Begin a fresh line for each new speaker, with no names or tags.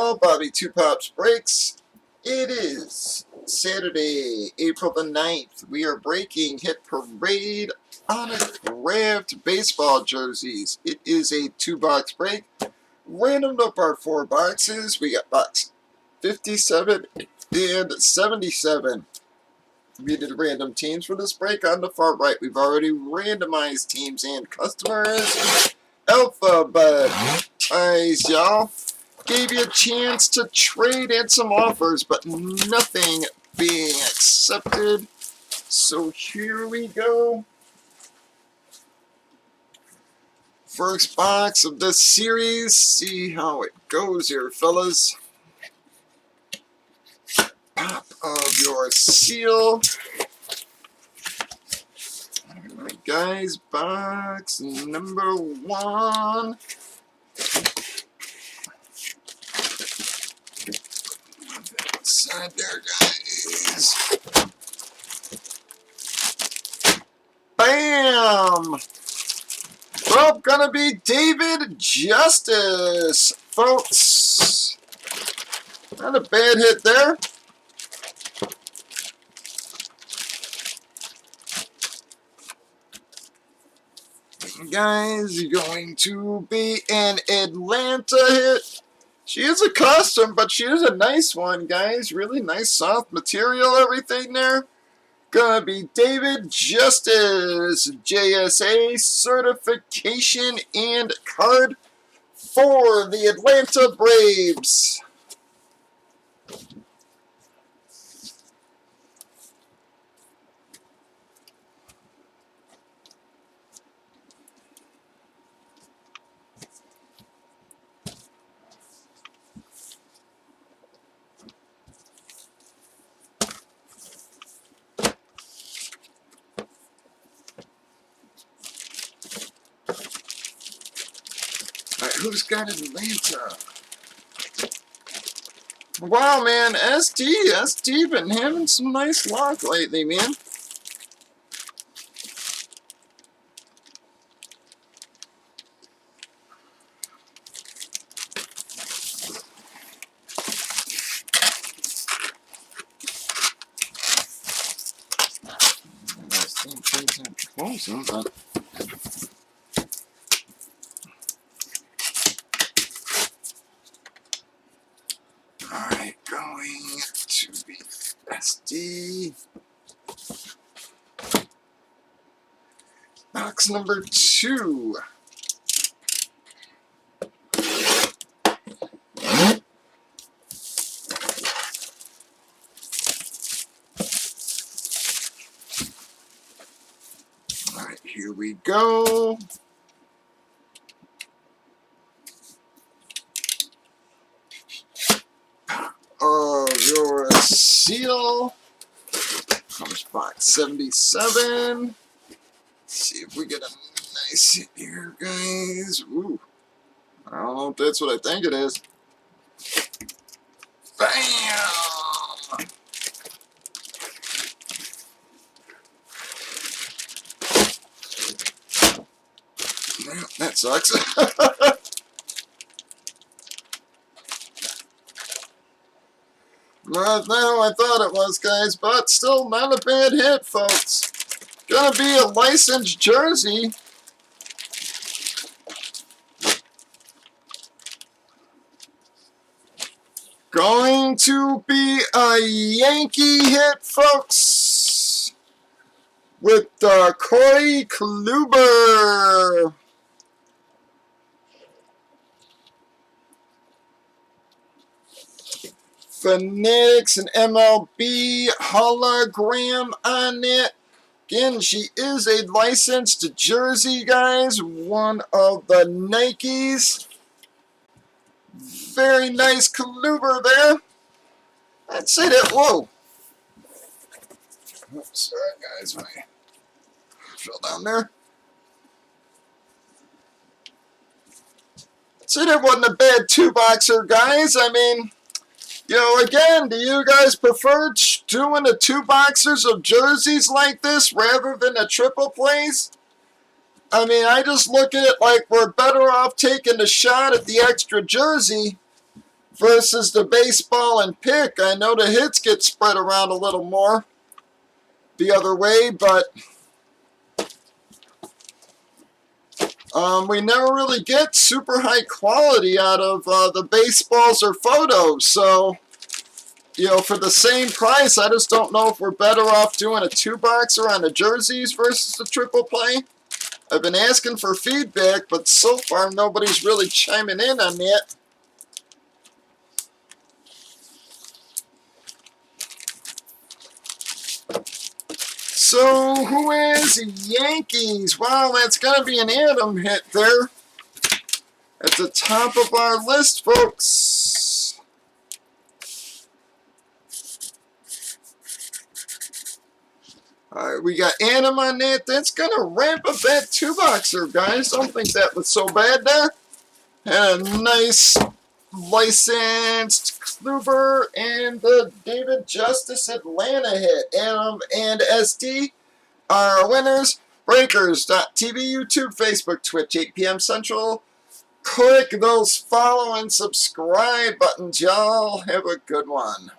all, Bobby Two Pops Breaks. It is Saturday, April the 9th. We are breaking Hit Parade autographed baseball jerseys. It is a 2-box break. Randomed up our 4 boxes. We got box 57 and 77. We did random teams for this break. On the far right, we've already randomized teams and customers. Alphabetize, y'all. Gave you a chance to trade and some offers, but nothing being accepted. So here we go. First box of this series. See how it goes here, fellas. Pop of your seal. Alright, guys. Box number 1. Side there, guys. Bam! Well, gonna be David Justice, folks. Not a bad hit there. Guys, going to be an Atlanta hit. She is a custom, but she is a nice one, guys. Really nice, soft material, everything there. Gonna be David Justice, JSA certification and card for the Atlanta Braves. Who's got Atlanta? Wow, man, SD been having some nice luck lately, man. Alright, going to be SD. Box number 2. Alright, here we go. Your seal comes box 77. Let's see if we get a nice hit here, guys. Ooh, I don't know if that's what I think it is. Bam! That sucks. Not now I thought it was, guys, but still not a bad hit, folks. Gonna be a licensed jersey. Going to be a Yankee hit, folks, with Corey Kluber. Fanatics and MLB hologram on it. Again, she is a licensed jersey, guys. One of the Nikes. Very nice Kluber there. I'd say that. Whoa. Oops, sorry, guys. I fell down there. I'd say that wasn't a bad 2-boxer, guys. I mean, you know, again, do you guys prefer doing the 2-boxers of jerseys like this rather than the triple plays? I mean, I just look at it like we're better off taking the shot at the extra jersey versus the baseball and pick. I know the hits get spread around a little more the other way, but we never really get super high quality out of the baseballs or photos. So, you know, for the same price, I just don't know if we're better off doing a 2-boxer on the jerseys versus the triple play. I've been asking for feedback, but so far nobody's really chiming in on that. So, who is Yankees? Wow, that's going to be an Adam hit there at the top of our list, folks. Alright, we got Adam on that. That's going to ramp up that 2-boxer, guys. Don't think that was so bad there. And a nice licensed Kluber and the David Justice Atlanta hit. Adam and SD are our winners. Breakers.tv, YouTube, Facebook, Twitch, 8 p.m. Central. Click those follow and subscribe buttons, y'all. Have a good one.